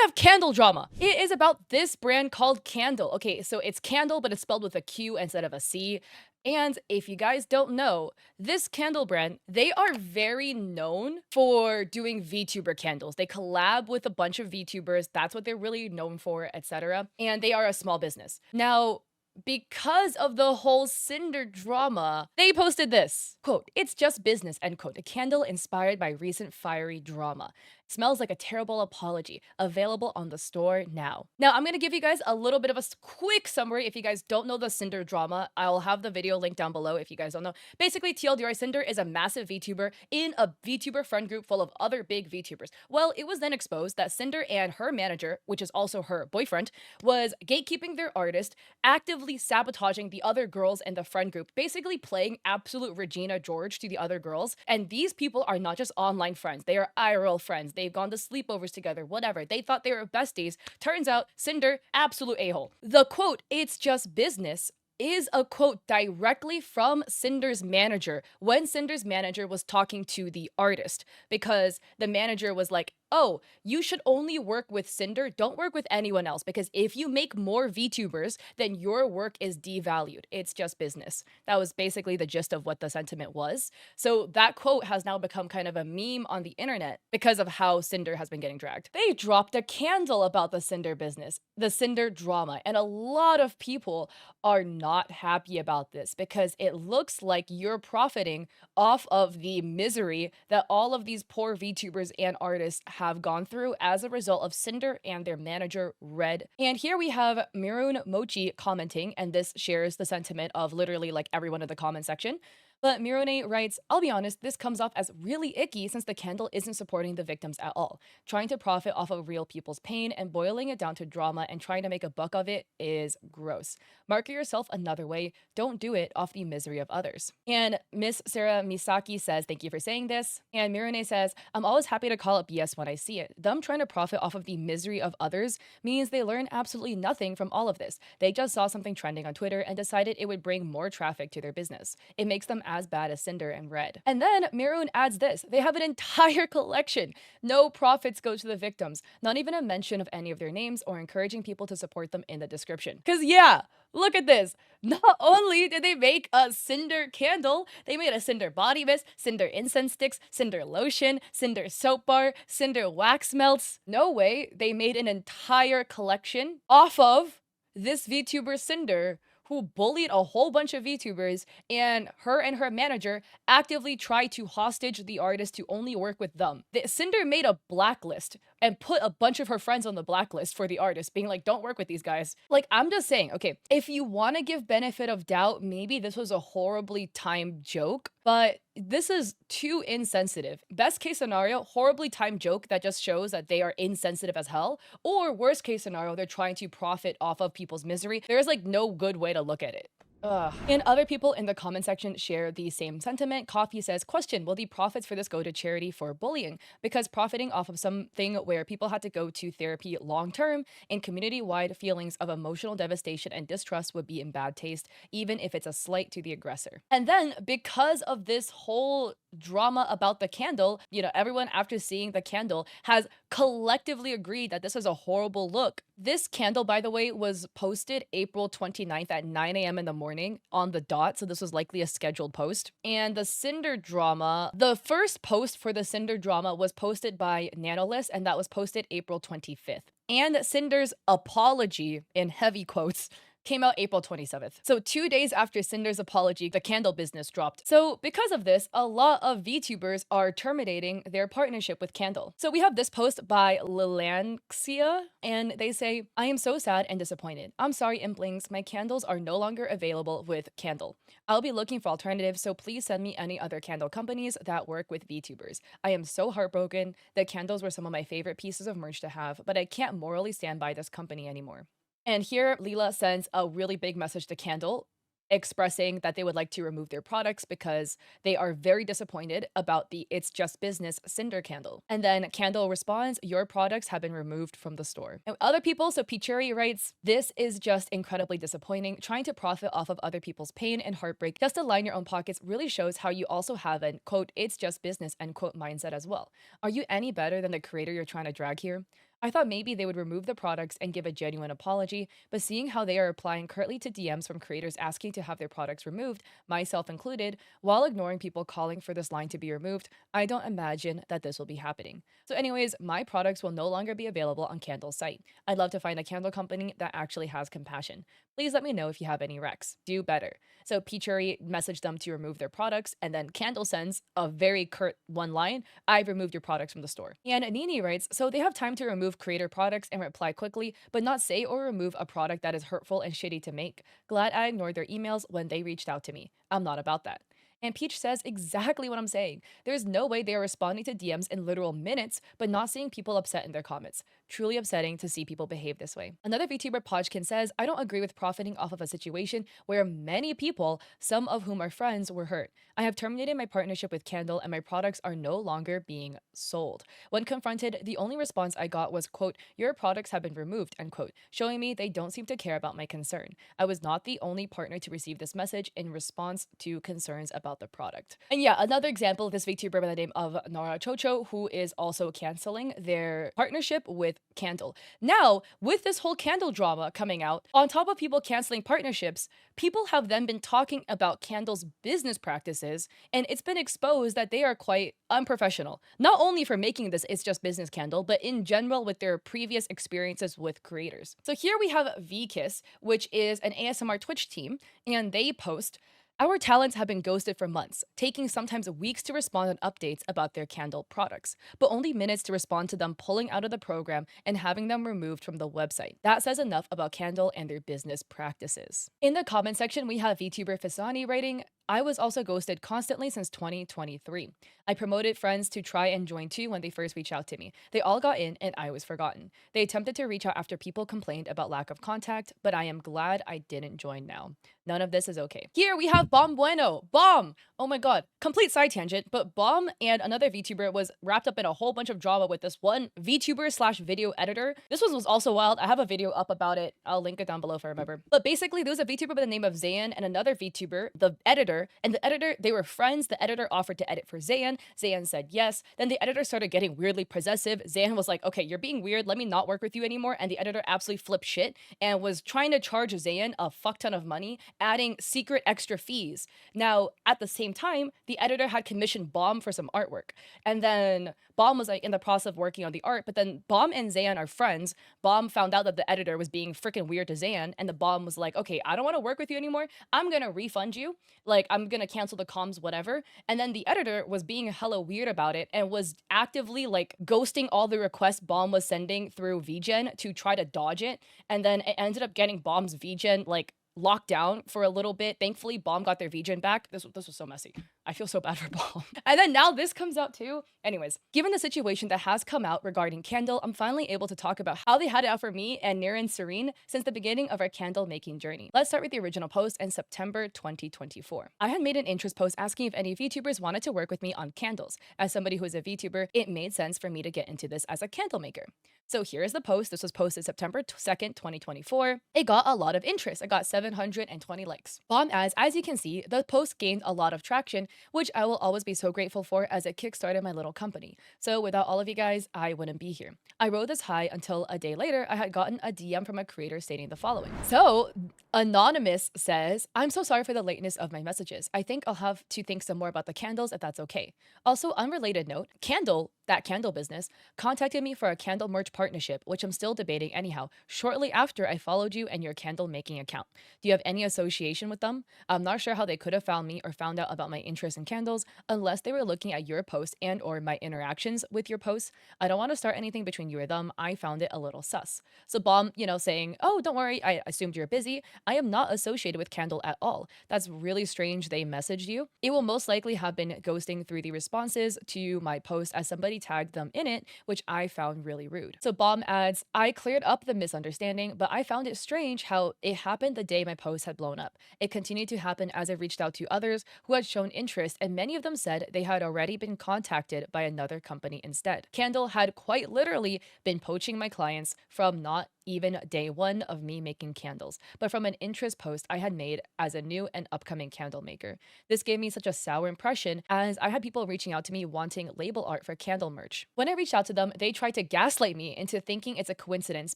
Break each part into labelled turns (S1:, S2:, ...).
S1: have Qandle drama. It is about this brand called Qandle. Okay, so it's Candle, but it's spelled with a Q instead of a C. And if you guys don't know, this candle brand, they are very known for doing VTuber candles. They collab with a bunch of VTubers. That's what they're really known for, etc. And they are a small business. Now, because of the whole Sinder drama, they posted this quote, "It's just business," end quote, a candle inspired by recent fiery drama. Smells like a terrible apology. Available on the store now. Now, I'm gonna give you guys a little bit of a quick summary. If you guys don't know the Sinder drama, I'll have the video linked down below if you guys don't know. Basically, TLDR, Sinder is a massive VTuber in a VTuber friend group full of other big VTubers. Well, it was then exposed that Sinder and her manager, which is also her boyfriend, was gatekeeping their artist, actively sabotaging the other girls in the friend group, basically playing absolute Regina George to the other girls. And these people are not just online friends, they are IRL friends. They've gone to sleepovers together, whatever. They thought they were besties. Turns out, Sinder, absolute a-hole. The quote, "It's just business," is a quote directly from Sinder's manager when Sinder's manager was talking to the artist, because the manager was like, "Oh, you should only work with Sinder. Don't work with anyone else, because if you make more VTubers, then your work is devalued. It's just business." That was basically the gist of what the sentiment was. So that quote has now become kind of a meme on the internet because of how Sinder has been getting dragged. They dropped a candle about the Sinder business, the Sinder drama, and a lot of people are not happy about this because it looks like you're profiting off of the misery that all of these poor VTubers and artists have gone through as a result of Sinder and their manager, Red. And here we have Mirun Mochi commenting, and this shares the sentiment of literally like everyone in the comment section. But Mirone writes, "I'll be honest, this comes off as really icky since the candle isn't supporting the victims at all. Trying to profit off of real people's pain and boiling it down to drama and trying to make a buck of it is gross. Market yourself another way. Don't do it off the misery of others." And Miss Sarah Misaki says, "Thank you for saying this." And Mirone says, "I'm always happy to call it BS when I see it. Them trying to profit off of the misery of others means they learn absolutely nothing from all of this. They just saw something trending on Twitter and decided it would bring more traffic to their business. It makes them as bad as Sinder and Red." And then Mirun adds this, "They have an entire collection. No profits go to the victims. Not even a mention of any of their names or encouraging people to support them in the description." Cause yeah, look at this. Not only did they make a Sinder candle, they made a Sinder body mist, Sinder incense sticks, Sinder lotion, Sinder soap bar, Sinder wax melts. No way, they made an entire collection off of this VTuber Sinder, who bullied a whole bunch of VTubers, and her manager actively tried to hostage the artist to only work with them. Sinder made a blacklist and put a bunch of her friends on the blacklist for the artist, being like, "Don't work with these guys." Like, I'm just saying, okay, if you want to give benefit of doubt, maybe this was a horribly timed joke, but this is too insensitive. Best case scenario, horribly timed joke that just shows that they are insensitive as hell, or worst case scenario, they're trying to profit off of people's misery. There's like no good way to look at it. Ugh. And other people in the comment section share the same sentiment. Coffee says, "Question, will the profits for this go to charity for bullying? Because profiting off of something where people had to go to therapy long-term and community-wide feelings of emotional devastation and distrust would be in bad taste, even if it's a slight to the aggressor." And then because of this whole drama about the candle, you know, everyone after seeing the candle has collectively agreed that this is a horrible look. This candle, by the way, was posted April 29th at 9 a.m. in the morning on the dot, so this was likely a scheduled post. And the Sinder drama, the first post for the Sinder drama was posted by Nanolist, and that was posted April 25th. And Sinder's apology, in heavy quotes, came out April 27th. So 2 days after Sinder's apology, the candle business dropped. So because of this, a lot of VTubers are terminating their partnership with Qandle. So we have this post by Lilanxia, and they say, "I am so sad and disappointed. I'm sorry, Implings, my candles are no longer available with Qandle. I'll be looking for alternatives, so please send me any other candle companies that work with VTubers. I am so heartbroken. The candles were some of my favorite pieces of merch to have, but I can't morally stand by this company anymore." And here, Leela sends a really big message to Qandle, expressing that they would like to remove their products because they are very disappointed about the "It's Just Business" Sinder candle. And then Qandle responds, "Your products have been removed from the store." And other people, so Pichuri writes, "This is just incredibly disappointing. Trying to profit off of other people's pain and heartbreak just to line your own pockets really shows how you also have an, quote, 'It's just business,' end quote, mindset as well. Are you any better than the creator you're trying to drag here? I thought maybe they would remove the products and give a genuine apology, but seeing how they are replying curtly to DMs from creators asking to have their products removed, myself included, while ignoring people calling for this line to be removed, I don't imagine that this will be happening. So, anyways, my products will no longer be available on Candle's site. I'd love to find a candle company that actually has compassion. Please let me know if you have any recs. Do better. So, Peachery messaged them to remove their products, and then Candle sends a very curt one line: I've removed your products from the store. And Nini writes, so they have time to remove creator products and reply quickly, but not say or remove a product that is hurtful and shitty to make. Glad I ignored their emails when they reached out to me. I'm not about that. And Peach says exactly what I'm saying. There's no way they are responding to DMs in literal minutes, but not seeing people upset in their comments. Truly upsetting to see people behave this way. Another VTuber Poaching says, I don't agree with profiting off of a situation where many people, some of whom are friends, were hurt. I have terminated my partnership with Qandle and my products are no longer being sold. When confronted, the only response I got was, quote, your products have been removed, end quote, showing me they don't seem to care about my concern. I was not the only partner to receive this message in response to concerns about the product. And yeah, another example of this VTuber by the name of Nara Chocho, who is also canceling their partnership with Qandle. Now, with this whole Qandle drama coming out, on top of people canceling partnerships, people have then been talking about Qandle's business practices, and it's been exposed that they are quite unprofessional. Not only for making this It's Just Business Qandle, but in general with their previous experiences with creators. So here we have VKiss, which is an ASMR Twitch team, and they post, our talents have been ghosted for months, taking sometimes weeks to respond on updates about their Qandle products, but only minutes to respond to them pulling out of the program and having them removed from the website. That says enough about Qandle and their business practices. In the comment section, we have VTuber Fasani writing, I was also ghosted constantly since 2023. I promoted friends to try and join too when they first reached out to me. They all got in and I was forgotten. They attempted to reach out after people complained about lack of contact, but I am glad I didn't join now. None of this is okay. Here we have Bomb Bueno. Bomb! Oh my god. Complete side tangent, but Bomb and another VTuber was wrapped up in a whole bunch of drama with this one VTuber slash video editor. This one was also wild. I have a video up about it. I'll link it down below if I remember. But basically, there was a VTuber by the name of Zayn and another VTuber, the editor, and the editor, they were friends. The editor offered to edit for Zayn. Zayn said yes. Then the editor started getting weirdly possessive. Zayn was like, okay, you're being weird. Let me not work with you anymore. And the editor absolutely flipped shit and was trying to charge Zayn a fuck ton of money, adding secret extra fees. Now, at the same time, the editor had commissioned Bomb for some artwork. And then Bomb was like in the process of working on the art, but then Bomb and Zayn are friends. Bomb found out that the editor was being freaking weird to Zayn, and the Bomb was like, okay, I don't want to work with you anymore. I'm gonna refund you. Like, I'm gonna cancel the comms, whatever. And then the editor was being hella weird about it and was actively like ghosting all the requests Bomb was sending through VGen to try to dodge it. And then it ended up getting Bomb's VGen like locked down for a little bit. Thankfully, Bomb got their VGen back. This was so messy. I feel so bad for Bomb. And then now this comes out too. Anyways, given the situation that has come out regarding Qandle, I'm finally able to talk about how they had it out for me and Niran Serene since the beginning of our Qandle making journey. Let's start with the original post in September 2024. I had made an interest post asking if any VTubers wanted to work with me on candles. As somebody who is a VTuber, it made sense for me to get into this as a candle maker. So here is the post. This was posted September 2nd, 2024. It got a lot of interest. It got 720 likes. Bomb adds, as you can see, the post gained a lot of traction, which I will always be so grateful for as it kickstarted my little company. So without all of you guys, I wouldn't be here. I rode this high until a day later, I had gotten a DM from a creator stating the following. So Anonymous says, I'm so sorry for the lateness of my messages. I think I'll have to think some more about the candles if that's okay. Also, unrelated note, Qandle, that candle business, contacted me for a candle merch partnership, which I'm still debating anyhow, shortly after I followed you and your candle making account. Do you have any association with them? I'm not sure how they could have found me or found out about my interest in candles unless they were looking at your post and or my interactions with your posts. I don't want to start anything between you or them. I found it a little sus. So Bomb, saying, oh, don't worry, I assumed you're busy. I am not associated with Qandle at all. That's really strange they messaged you. It will most likely have been ghosting through the responses to my post as somebody tagged them in it, which I found really rude. So Bomb adds, I cleared up the misunderstanding, but I found it strange how it happened the day my post had blown up. It continued to happen as I reached out to others who had shown interest, and many of them said they had already been contacted by another company instead. Qandle had quite literally been poaching my clients from not even day one of me making candles, but from an interest post I had made as a new and upcoming candle maker. This gave me such a sour impression as I had people reaching out to me wanting label art for candle merch. When I reached out to them, they tried to gaslight me into thinking it's a coincidence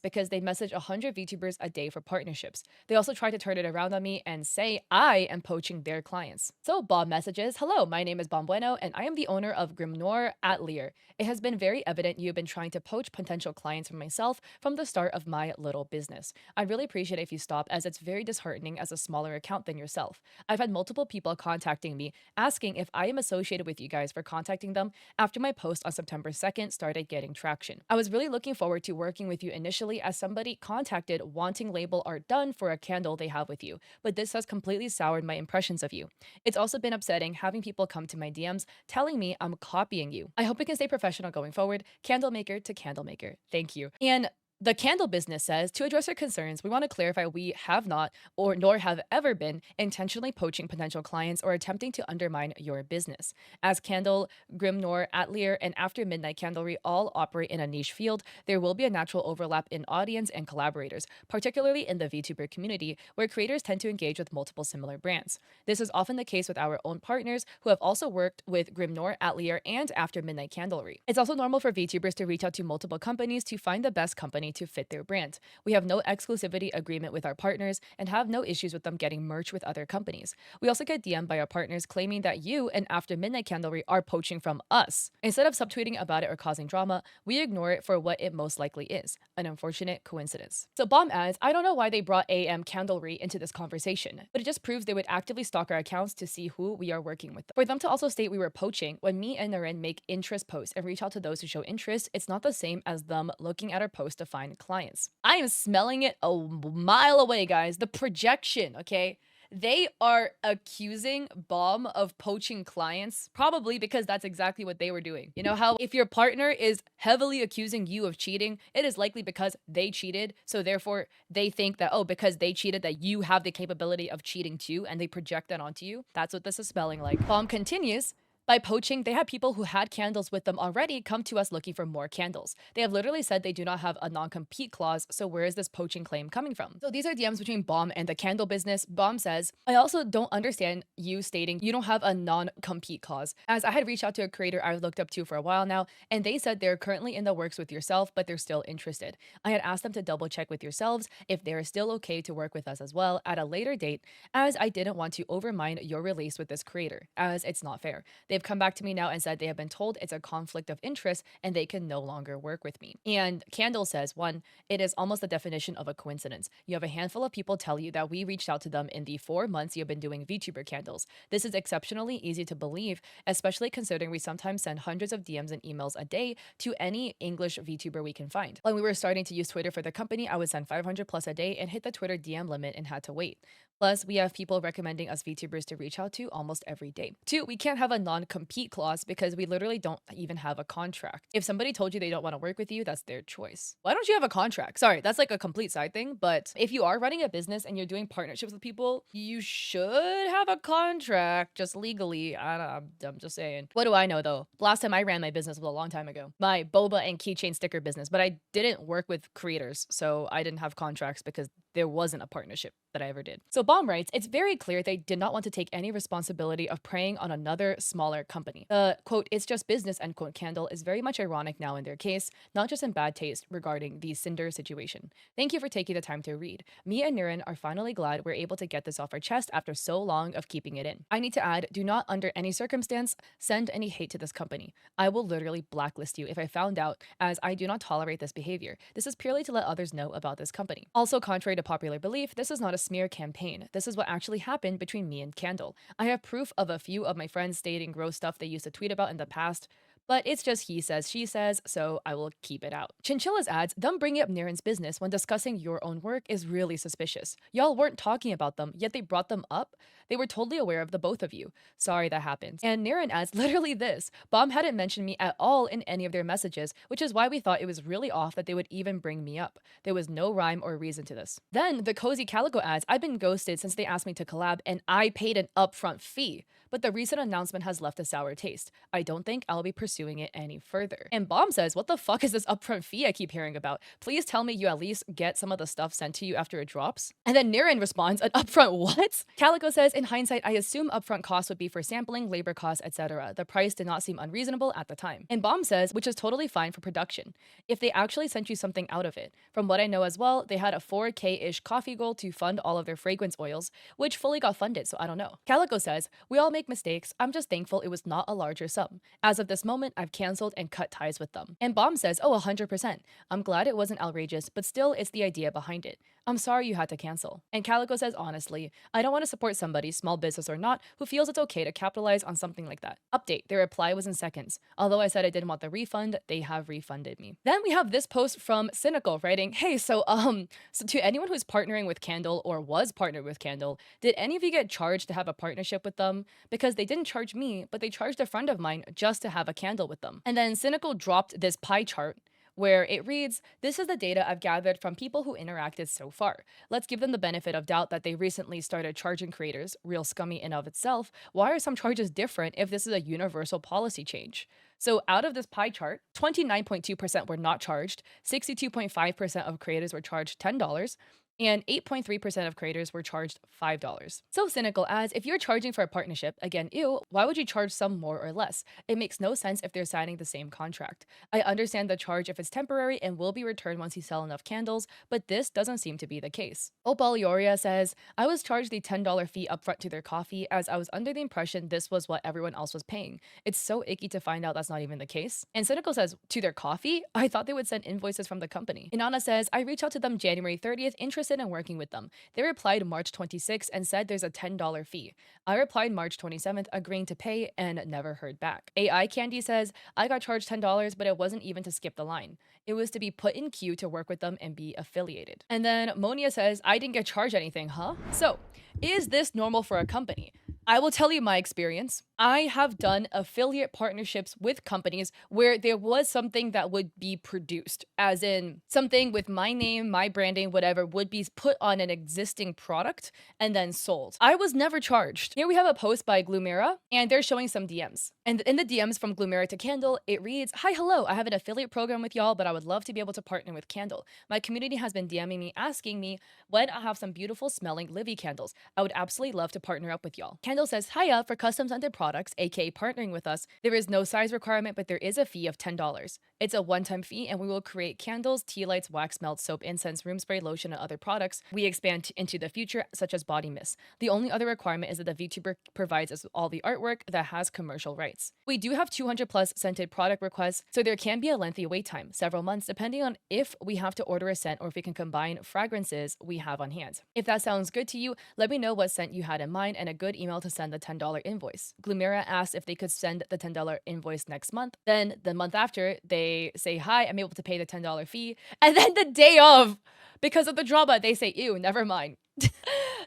S1: because they message 100 VTubers a day for partnerships. They also tried to turn it around on me and say I am poaching their clients. So Bob messages, "Hello, my name is Bon Bueno and I am the owner of Grimnoir at Lear. It has been very evident you've been trying to poach potential clients from myself from the start of my little business. I'd really appreciate it if you stop as it's very disheartening as a smaller account than yourself. I've had multiple people contacting me asking if I am associated with you guys for contacting them after my post on September 2nd started getting traction. I was really looking forward to working with you initially as somebody contacted wanting label art done for a candle they have with you, but this has completely soured my impressions of you. It's also been upsetting having people come to my DMs telling me I'm copying you. I hope we can stay professional going forward. Candle maker to candle maker. Thank you." And the candle business says, "To address your concerns, we want to clarify we have not or nor have ever been intentionally poaching potential clients or attempting to undermine your business. As Candle, Grimnoir, Atelier, and After Midnight Candlery all operate in a niche field, there will be a natural overlap in audience and collaborators, particularly in the VTuber community, where creators tend to engage with multiple similar brands. This is often the case with our own partners who have also worked with Grimnoir, Atelier, and After Midnight Candlery. It's also normal for VTubers to reach out to multiple companies to find the best company to fit their brand. We have no exclusivity agreement with our partners and have no issues with them getting merch with other companies. We also get DM'd by our partners claiming that you and After Midnight Candlery are poaching from us. Instead of subtweeting about it or causing drama, we ignore it for what it most likely is, an unfortunate coincidence." So Bomb adds, "I don't know why they brought AM Candlery into this conversation, but it just proves they would actively stalk our accounts to see who we are working with. For them to also state we were poaching when me and Naren make interest posts and reach out to those who show interest, it's not the same as them looking at our post to find clients." I am smelling it a mile away, guys. The projection, okay? They are accusing Bomb of poaching clients, probably because that's exactly what they were doing. You know how if your partner is heavily accusing you of cheating, it is likely because they cheated. So therefore, they think that, oh, because they cheated, that you have the capability of cheating too, and they project that onto you. That's what this is smelling like. Bomb continues, "By poaching, they had people who had candles with them already come to us looking for more candles. They have literally said they do not have a non-compete clause, so where is this poaching claim coming from?" So these are DMs between Bomb and the candle business. Bomb says, "I also don't understand you stating you don't have a non-compete clause, as I had reached out to a creator I've looked up to for a while now, and they said they're currently in the works with yourself, but they're still interested. I had asked them to double check with yourselves if they're still okay to work with us as well at a later date, as I didn't want to overmine your release with this creator, as it's not fair. They've come back to me now and said they have been told it's a conflict of interest and they can no longer work with me." And Candle says, "1, it is almost the definition of a coincidence. You have a handful of people tell you that we reached out to them in the 4 months you've been doing VTuber candles. This is exceptionally easy to believe, especially considering we sometimes send hundreds of DMs and emails a day to any English VTuber we can find. When we were starting to use Twitter for the company, I would send 500 plus a day and hit the Twitter DM limit and had to wait. Plus, we have people recommending us VTubers to reach out to almost every day. 2, we can't have a non-compete clause because we literally don't even have a contract. If somebody told you they don't want to work with you, that's their choice. Why don't you have a contract?" Sorry, that's like a complete side thing, but if you are running a business and you're doing partnerships with people, you should have a contract just legally. I'm just saying. What do I know though? Last time I ran my business was a long time ago. My boba and keychain sticker business, but I didn't work with creators, so I didn't have contracts because there wasn't a partnership that I ever did. So Bomb writes, "It's very clear they did not want to take any responsibility of preying on another smaller company. The quote, 'it's just business,' end quote, candle is very much ironic now in their case, not just in bad taste regarding the Sinder situation. Thank you for taking the time to read. Me and Niren are finally glad we're able to get this off our chest after so long of keeping it in. I need to add, do not under any circumstance send any hate to this company. I will literally blacklist you if I found out, as I do not tolerate this behavior. This is purely to let others know about this company. Also, contrary to popular belief, this is not a smear campaign. This is what actually happened between me and Candle. I have proof of a few of my friends stating gross stuff they used to tweet about in the past, but it's just he says, she says, so I will keep it out." Chinchillas adds, "Them bringing up Niren's business when discussing your own work is really suspicious. Y'all weren't talking about them, yet they brought them up? They were totally aware of the both of you. Sorry that happened." And Niren adds literally this, "Bomb hadn't mentioned me at all in any of their messages, which is why we thought it was really off that they would even bring me up. There was no rhyme or reason to this." Then the Cozy Calico adds, "I've been ghosted since they asked me to collab and I paid an upfront fee, but the recent announcement has left a sour taste. I don't think I'll be pursuing pursuing it any further. And Bomb says, what the fuck is this upfront fee I keep hearing about? Please tell me you at least get some of the stuff sent to you after it drops. And then Niren responds, an upfront what? Calico says, in hindsight, I assume upfront costs would be for sampling, labor costs, etc. The price did not seem unreasonable at the time. And Bomb says, which is totally fine for production, if they actually sent you something out of it. From what I know as well, they had a 4K-ish coffee goal to fund all of their fragrance oils, which fully got funded, so I don't know. Calico says, we all make mistakes. I'm just thankful it was not a larger sum. As of this moment, I've canceled and cut ties with them. And Bomb says, oh, 100%. I'm glad it wasn't outrageous, but still, it's the idea behind it. I'm sorry you had to cancel. And Calico says, honestly, I don't want to support somebody, small business or not, who feels it's okay to capitalize on something like that. Update, their reply was in seconds. Although I said I didn't want the refund, they have refunded me. Then we have this post from Cynical writing, hey, so to anyone who's partnering with Qandle or was partnered with Qandle, did any of you get charged to have a partnership with them? Because they didn't charge me, but they charged a friend of mine just to have a candle with them. And then Cynical dropped this pie chart where it reads, this is the data I've gathered from people who interacted so far. Let's give them the benefit of doubt that they recently started charging creators, real scummy in of itself. Why are some charges different if this is a universal policy change? So out of this pie chart, 29.2% were not charged, 62.5% of creators were charged $10, and 8.3% of creators were charged $5. So Cynical adds, if you're charging for a partnership, again, ew, why would you charge some more or less? It makes no sense if they're signing the same contract. I understand the charge if it's temporary and will be returned once you sell enough candles, but this doesn't seem to be the case. Opal Ioria says, I was charged the $10 fee upfront to their coffee as I was under the impression this was what everyone else was paying. It's so icky to find out that's not even the case. And Cynical says, to their coffee? I thought they would send invoices from the company. Inanna says, I reached out to them January 30th, interested in working with them. They replied March 26th and said there's a $10 fee. I replied March 27th, agreeing to pay, and never heard back. AI Candy says, I got charged $10, but it wasn't even to skip the line. It was to be put in queue to work with them and be affiliated. And then Monia says, I didn't get charged anything, huh? So, is this normal for a company? I will tell you my experience. I have done affiliate partnerships with companies where there was something that would be produced, as in something with my name, my branding, whatever, would be put on an existing product and then sold. I was never charged. Here we have a post by Glumera, and they're showing some DMs. And in the DMs from Glumera to Qandle, it reads, hi, hello, I have an affiliate program with y'all, but I would love to be able to partner with Qandle. My community has been DMing me, asking me when I have some beautiful smelling Livy candles. I would absolutely love to partner up with y'all. Qandle says, hiya, for custom scented products, aka partnering with us, there is no size requirement, but there is a fee of $10. It's a one-time fee, and we will create candles, tea lights, wax melt, soap, incense, room spray, lotion, and other products we expand into the future, such as body mist. The only other requirement is that the VTuber provides us with all the artwork that has commercial rights. We do have 200 plus scented product requests, so there can be a lengthy wait time, several months, depending on if we have to order a scent or if we can combine fragrances we have on hand. If that sounds good to you, let me know what scent you had in mind and a good email to send the $10 invoice. Glumera asked if they could send the $10 invoice next month. Then the month after, they say, hi, I'm able to pay the $10 fee. And then the day of, because of the drama, they say, ew, never mind.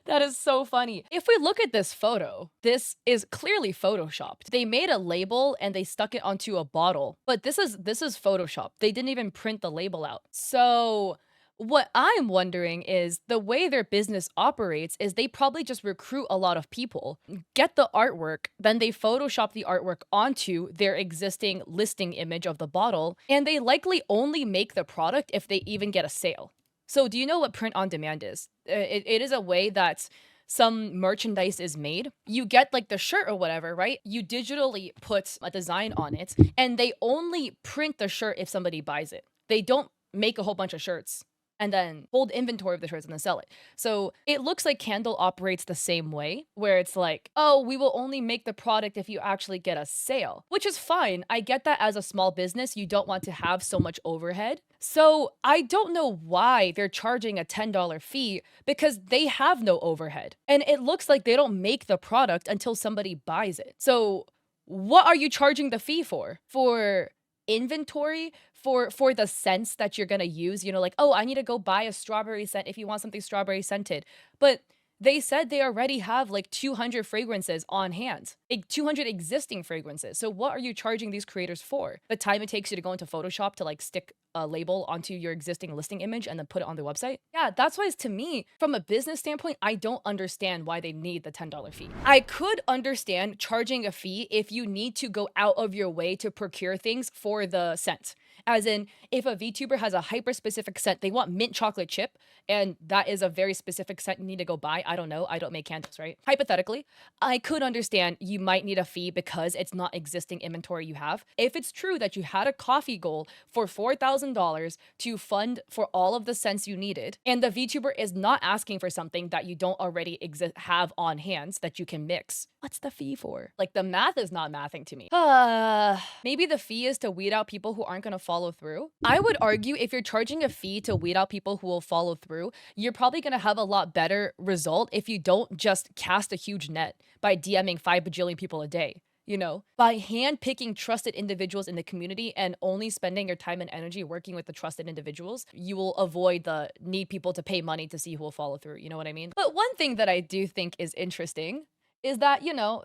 S1: That is so funny. If we look at this photo, this is clearly photoshopped. They made a label and they stuck it onto a bottle, but this is photoshopped. They didn't even print the label out. So what I'm wondering is the way their business operates is they probably just recruit a lot of people, get the artwork, then they Photoshop the artwork onto their existing listing image of the bottle, and they likely only make the product if they even get a sale. So do you know what print on demand is? It is a way that some merchandise is made. You get like the shirt or whatever, right? You digitally put a design on it, and they only print the shirt if somebody buys it. They don't make a whole bunch of shirts and then hold inventory of the shirts and then sell it. So it looks like Qandle operates the same way, where it's like, oh, we will only make the product if you actually get a sale, which is fine. I get that as a small business, you don't want to have so much overhead. So I don't know why they're charging a $10 fee because they have no overhead. And it looks like they don't make the product until somebody buys it. So what are you charging the fee for? For inventory, for the scents that you're gonna use, you know, like, oh, I need to go buy a strawberry scent if you want something strawberry scented. But They said they already have like 200 fragrances on hand, like 200 existing fragrances. So what are you charging these creators for? The time it takes you to go into Photoshop to like stick a label onto your existing listing image and then put it on the website? Yeah, that's why, to me, from a business standpoint, I don't understand why they need the $10 fee. I could understand charging a fee if you need to go out of your way to procure things for the scent. As in, if a VTuber has a hyper specific scent, they want mint chocolate chip, and that is a very specific scent you need to go buy. I don't know. I don't make candles, right? Hypothetically, I could understand you might need a fee because it's not existing inventory you have. If it's true that you had a coffee goal for $4,000 to fund for all of the scents you needed, and the VTuber is not asking for something that you don't already have on hand that you can mix, what's the fee for? Like, the math is not mathing to me. Maybe the fee is to weed out people who aren't going to follow through. I would argue if you're charging a fee to weed out people who will follow through, you're probably going to have a lot better result if you don't just cast a huge net by DMing 5 bajillion people a day. You know, by hand picking trusted individuals in the community and only spending your time and energy working with the trusted individuals, you will avoid the need people to pay money to see who will follow through. You know what I mean? But one thing that I do think is interesting is that, you know,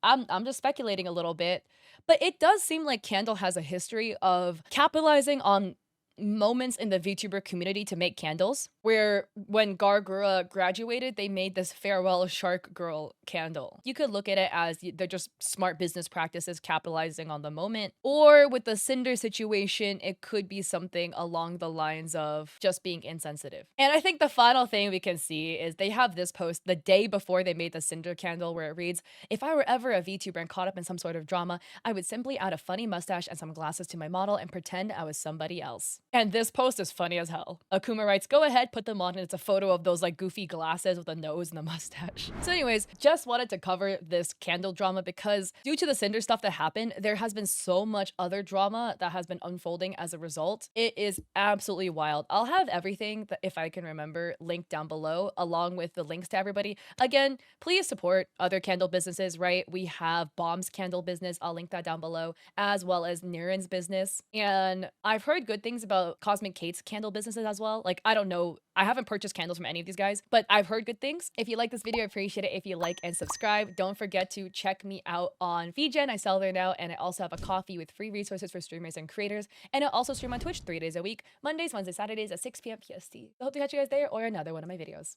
S1: I'm just speculating a little bit, but it does seem like Qandle has a history of capitalizing on moments in the VTuber community to make candles, where when Gargura graduated, they made this farewell shark girl candle. You could look at it as they're just smart business practices capitalizing on the moment, or with the Sinder situation, it could be something along the lines of just being insensitive. And I think the final thing we can see is they have this post the day before they made the Sinder candle where it reads, "If I were ever a VTuber and caught up in some sort of drama, I would simply add a funny mustache and some glasses to my model and pretend I was somebody else." And this post is funny as hell. Akuma writes, "Go ahead, put them on," and it's a photo of those like goofy glasses with a nose and a mustache. So anyways, just wanted to cover this candle drama because due to the Cinder stuff that happened, there has been so much other drama that has been unfolding as a result. It is absolutely wild. I'll have everything that, if I can remember, linked down below, along with the links to everybody. Again, please support other candle businesses, right? We have Bomb's candle business. I'll link that down below, as well as Niren's business. And I've heard good things about Cosmic Kate's candle businesses as well. Like, I don't know. I haven't purchased candles from any of these guys, but I've heard good things. If you like this video, I appreciate it if you like and subscribe. Don't forget to check me out on VGen. I sell there now, and I also have a coffee with free resources for streamers and creators. And I also stream on Twitch 3 days a week, Mondays, Wednesdays, Saturdays at 6 p.m. PST. I hope to catch you guys there or another one of my videos.